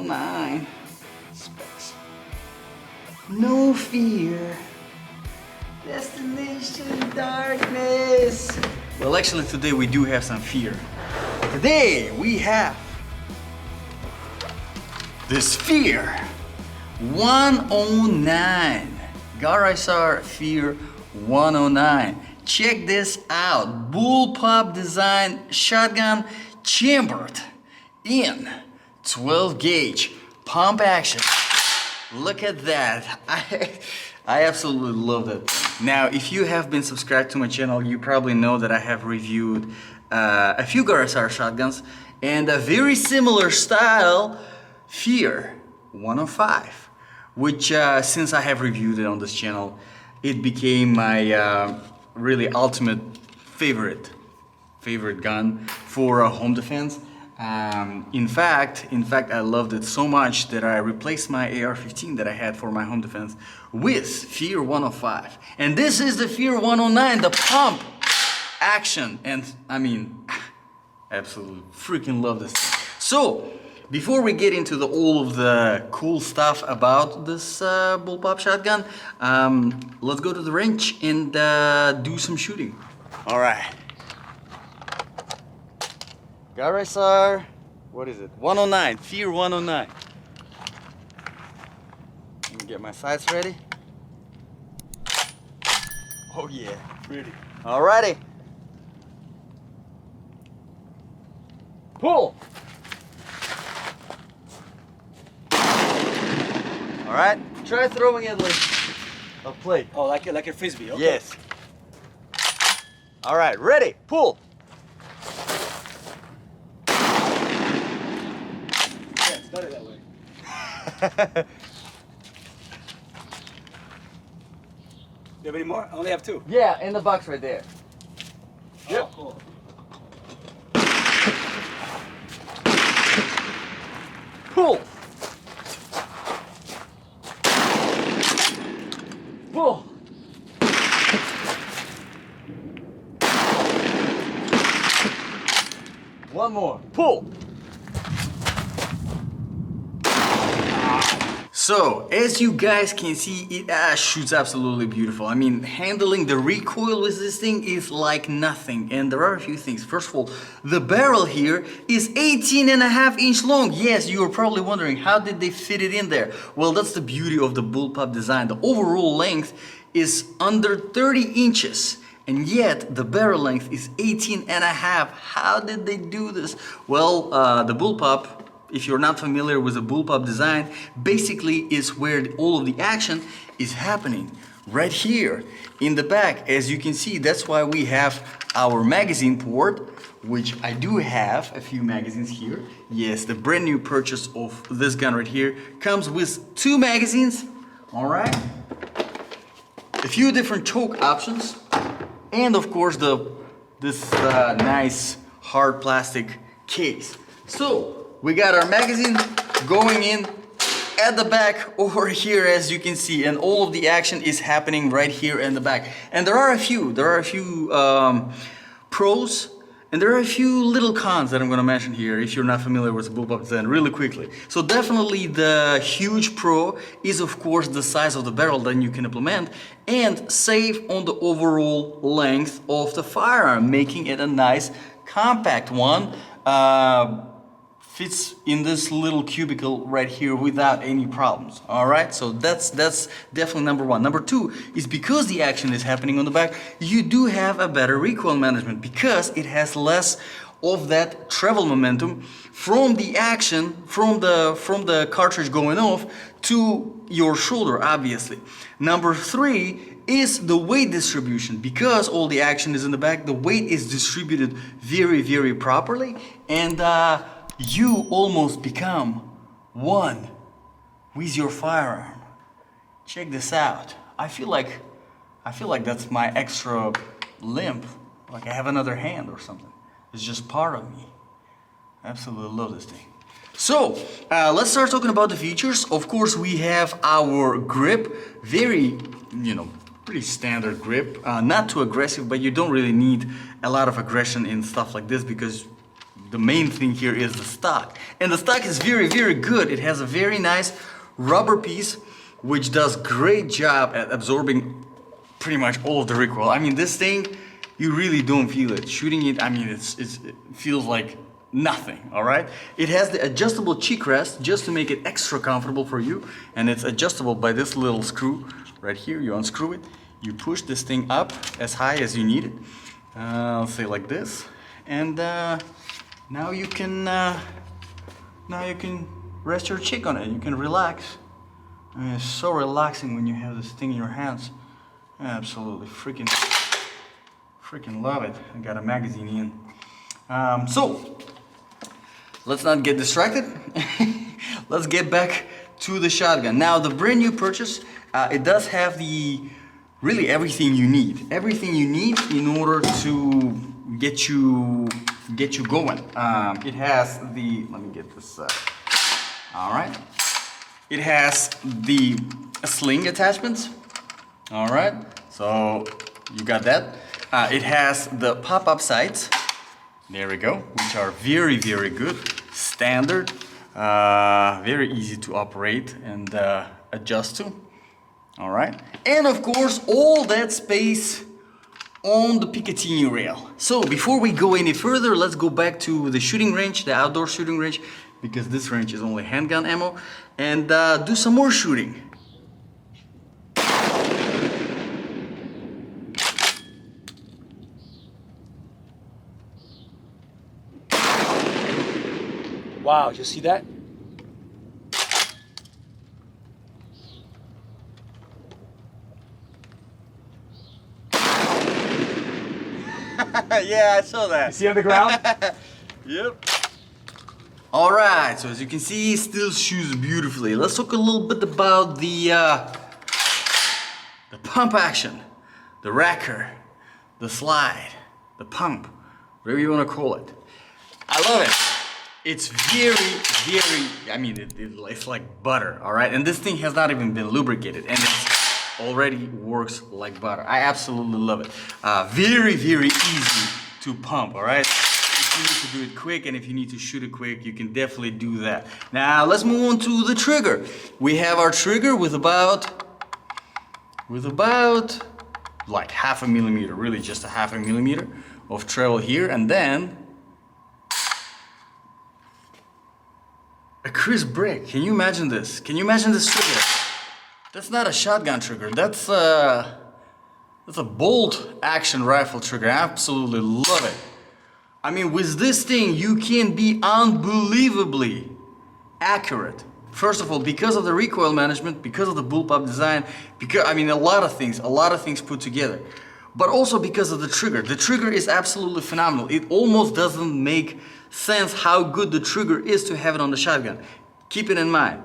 Fear-109 specs. No fear. Destination darkness. Well, actually today we do have some fear. Today we have this Fear-109. Garaysar Fear-109. Check this out. Bullpup design shotgun chambered in 12 gauge pump action. Look at that. I absolutely love that. Now, if you have been subscribed to my channel, you probably know that I have reviewed a few Garaysar shotguns and a very similar style Fear-105, which since I have reviewed it on this channel, it became my really ultimate favorite gun for home defense. In fact, I loved it so much that I replaced my AR-15 that I had for my home defense with Fear-105. And this is the Fear-109, the pump action. And I mean, absolutely freaking love this thing. So, before we get into all of the cool stuff about this bullpup shotgun, let's go to the range and do some shooting. All right. Garaysar, what is it? 109, Fear-109. Let me get my sights ready. Oh yeah, pretty. Alrighty. Pull. Alright, try throwing it like a plate. Oh, like a frisbee, okay. Yes. Alright, ready, pull. Yeah, it's better that way. You have any more? I only have two. Yeah, in the box right there. Yep. Oh, cool. Pull. Pull. One more. Pull. So, as you guys can see, it shoots absolutely beautiful. I mean, handling the recoil with this thing is like nothing. And there are a few things. First of all, the barrel here is 18.5 inch long. Yes, you are probably wondering, how did they fit it in there? Well, that's the beauty of the bullpup design. The overall length is under 30 inches. And yet, the barrel length is 18.5. How did they do this? Well, the bullpup, if you're not familiar with the bullpup design, basically is where all of the action is happening. Right here in the back, as you can see, that's why we have our magazine port, which I do have a few magazines here. Yes, the brand new purchase of this gun right here comes with 2 magazines, all right? A few different choke options, and of course this nice hard plastic case. So, we got our magazine going in at the back over here, as you can see, and all of the action is happening right here in the back. And there are a few pros, and there are a few little cons that I'm gonna mention here if you're not familiar with the bullpup design really quickly. So definitely the huge pro is of course the size of the barrel that you can implement and save on the overall length of the firearm, making it a nice compact one. Fits in this little cubicle right here without any problems. All right, so that's definitely number one. Number two is because the action is happening on the back, you do have a better recoil management because it has less of that travel momentum from the action, from the cartridge going off to your shoulder, obviously. Number three is the weight distribution. Because all the action is in the back, the weight is distributed very, very properly, and you almost become one with your firearm. Check this out. I feel like that's my extra limb, like I have another hand or something. It's just part of me. Absolutely love this thing. So, let's start talking about the features. Of course, we have our grip, very, pretty standard grip. Not too aggressive, but you don't really need a lot of aggression in stuff like this because the main thing here is the stock. And the stock is very, very good. It has a very nice rubber piece, which does great job at absorbing pretty much all of the recoil. I mean, this thing, you really don't feel it. Shooting it, I mean, it feels like nothing, all right? It has the adjustable cheek rest just to make it extra comfortable for you. And it's adjustable by this little screw right here. You unscrew it, you push this thing up as high as you need it. I'll say like this. And now you can rest your cheek on it. You can relax. I mean, it's so relaxing when you have this thing in your hands. Absolutely freaking love it. I got a magazine in. So let's not get distracted. Let's get back to the shotgun. Now the brand new purchase, it does have really everything you need. Everything you need in order to get you going. It has let me get this. All right. It has the sling attachments. All right. So you got that. It has the pop-up sights. There we go, which are very, very good. Standard, very easy to operate and adjust to. All right. And of course, all that space on the Picatinny rail. So before we go any further, let's go back to the shooting range, the outdoor shooting range, because this range is only handgun ammo, and do some more shooting. Wow, you see that? Yeah, I saw that. You see on the ground? Yep. All right, so as you can see, it still shoots beautifully. Let's talk a little bit about the pump action, the racker, the slide, the pump, whatever you want to call it. I love it. It's very, very, I mean, it's like butter, all right? And this thing has not even been lubricated, and it already works like butter. I absolutely love it. Very, very easy to pump, all right? If you need to do it quick and if you need to shoot it quick, you can definitely do that. Now, let's move on to the trigger. We have our trigger with about like 1/2 millimeter, really just 1/2 millimeter of travel here, and then a crisp break. Can you imagine this? Can you imagine this trigger? That's not a shotgun trigger. That's a bolt action rifle trigger. I absolutely love it. I mean, with this thing, you can be unbelievably accurate. First of all, because of the recoil management, because of the bullpup design, because, I mean, a lot of things put together. But also because of the trigger. The trigger is absolutely phenomenal. It almost doesn't make sense how good the trigger is to have it on the shotgun. Keep it in mind.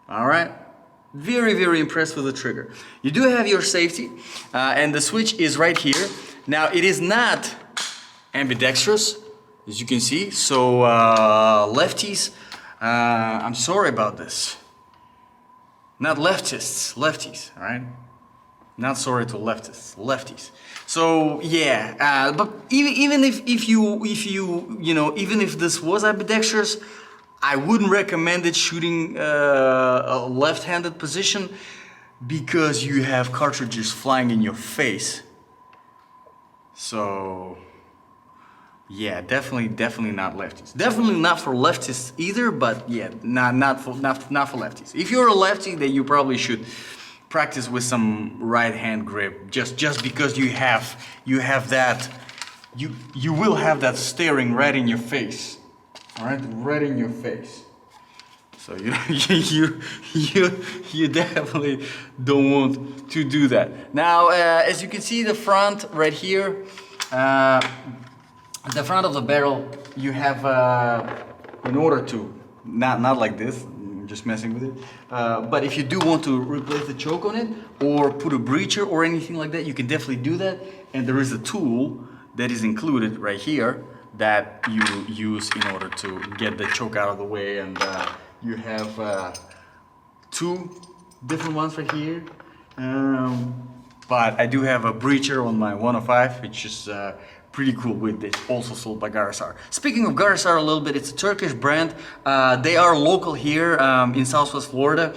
All right? Very, very impressed with the trigger. You do have your safety, and the switch is right here. Now, it is not ambidextrous, as you can see. So, lefties, I'm sorry about this. Not leftists, lefties, all right? Not sorry to leftists, lefties. So yeah, but even if this was ambidextrous, I wouldn't recommend it shooting a left-handed position because you have cartridges flying in your face. So yeah, definitely not lefties. Definitely not for leftists either, but yeah, not for lefties. If you're a lefty, then you probably should practice with some right hand grip, just because you have that, you will have that staring right in your face, all right, right in your face. So you definitely don't want to do that. Now, as you can see, the front right here, the front of the barrel, you have in order to not like this. Just messing with it. But if you do want to replace the choke on it or put a breacher or anything like that, you can definitely do that. And there is a tool that is included right here that you use in order to get the choke out of the way. And you have 2 different ones right here. But I do have a breacher on my 105, which is pretty cool with this, also sold by Garaysar. Speaking of Garaysar a little bit, it's a Turkish brand. They are local here in Southwest Florida.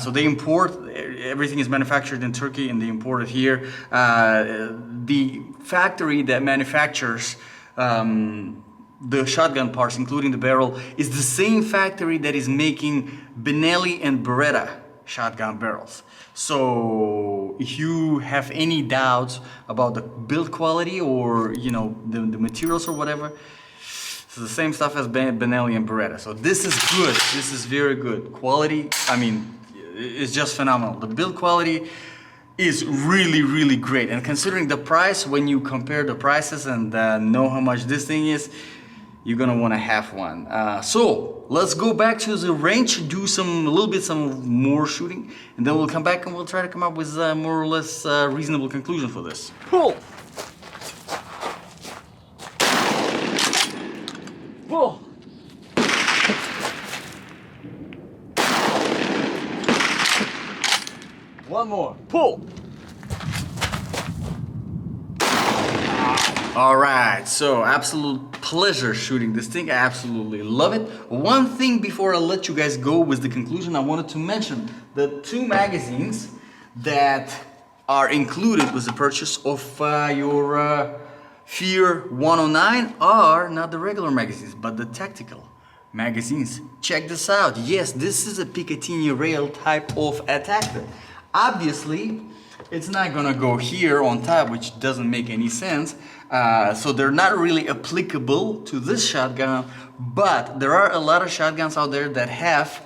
So they import, everything is manufactured in Turkey and they import it here. The factory that manufactures the shotgun parts, including the barrel, is the same factory that is making Benelli and Beretta shotgun barrels. So if you have any doubts about the build quality or the materials or whatever, it's the same stuff as Benelli and Beretta. So this is good. This is very good quality. I mean, it's just phenomenal. The build quality is really great, and considering the price, when you compare the prices and know how much this thing is, you're gonna want to have one. So let's go back to the range, do some more shooting, and then we'll come back and we'll try to come up with more or less reasonable conclusion for this. Pull. Pull. One more. Pull. All right, so absolute pleasure shooting this thing. I absolutely love it. One thing before I let you guys go with the conclusion, I wanted to mention the 2 magazines that are included with the purchase of your Fear-109 are not the regular magazines, but the tactical magazines. Check this out. Yes, this is a Picatinny rail type of attacker. Obviously, it's not gonna go here on top, which doesn't make any sense. So they're not really applicable to this shotgun, but there are a lot of shotguns out there that have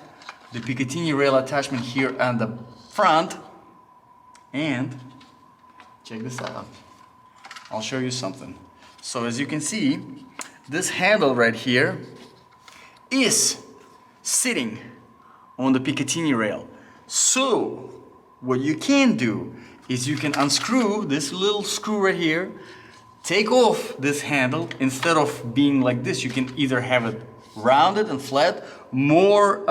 the Picatinny rail attachment here on the front. And check this out. I'll show you something. So as you can see, this handle right here is sitting on the Picatinny rail. So what you can do is you can unscrew this little screw right here, take off this handle. Instead of being like this, you can either have it rounded and flat, more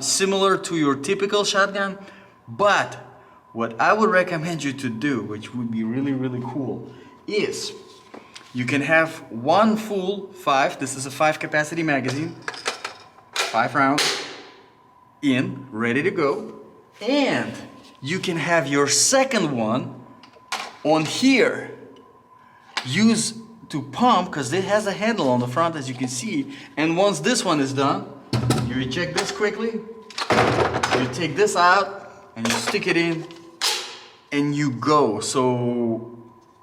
similar to your typical shotgun. But what I would recommend you to do, which would be really cool, is you can have one full 5, this is a 5 capacity magazine, 5 rounds in, ready to go, and you can have your second one on here, use to pump, because it has a handle on the front, as you can see. And once this one is done, you eject this quickly, you take this out and you stick it in and you go. So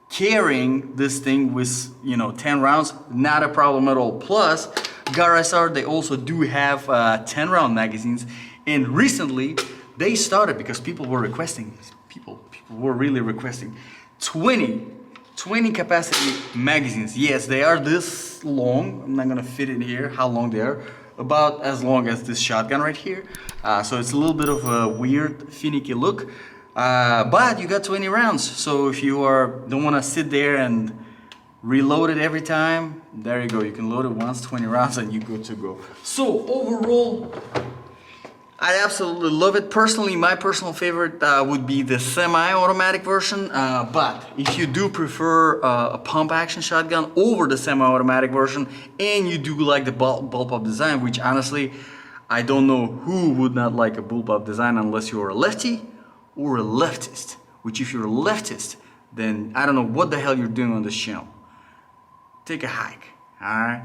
carrying this thing with 10 rounds, not a problem at all. Plus Garaysar, they also do have 10 round magazines, and recently they started, because people were requesting, people were really requesting 20 capacity magazines. Yes, they are this long. I'm not gonna fit in here how long they are. About as long as this shotgun right here. So it's a little bit of a weird, finicky look. But you got 20 rounds. So if you don't wanna sit there and reload it every time, there you go. You can load it once, 20 rounds, and you're good to go. So overall, I absolutely love it. Personally, my personal favorite would be the semi-automatic version, but if you do prefer a pump action shotgun over the semi-automatic version, and you do like the bullpup design, which honestly, I don't know who would not like a bullpup design unless you're a lefty or a leftist, which if you're a leftist, then I don't know what the hell you're doing on this channel. Take a hike, alright?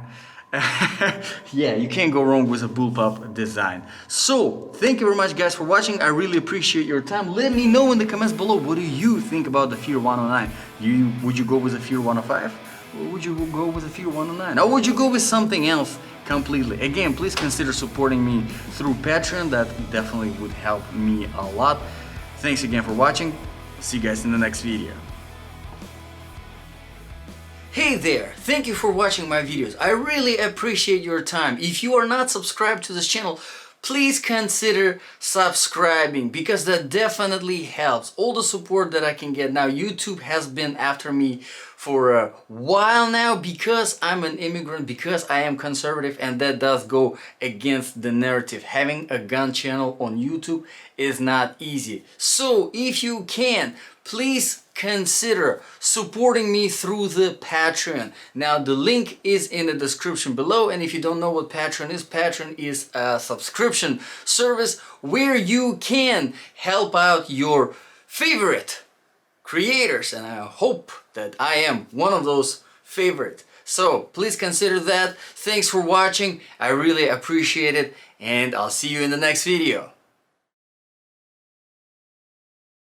Yeah, you can't go wrong with a bullpup design. So, thank you very much guys for watching. I really appreciate your time. Let me know in the comments below, what do you think about the Fear-109? Would you go with a Fear-105? Or would you go with a Fear-109? Or would you go with something else completely? Again, please consider supporting me through Patreon. That definitely would help me a lot. Thanks again for watching. See you guys in the next video. Hey there, thank you for watching my videos. I really appreciate your time. If you are not subscribed to this channel, please consider subscribing, because that definitely helps. All the support that I can get. Now YouTube has been after me for a while now because I'm an immigrant, because I am conservative, and that does go against the narrative. Having a gun channel on YouTube is not easy. So if you can, please consider supporting me through the Patreon. Now the link is in the description below, and if you don't know what Patreon is a subscription service where you can help out your favorite creators, and I hope that I am one of those favorite. So please consider that. Thanks for watching, I really appreciate it, and I'll see you in the next video.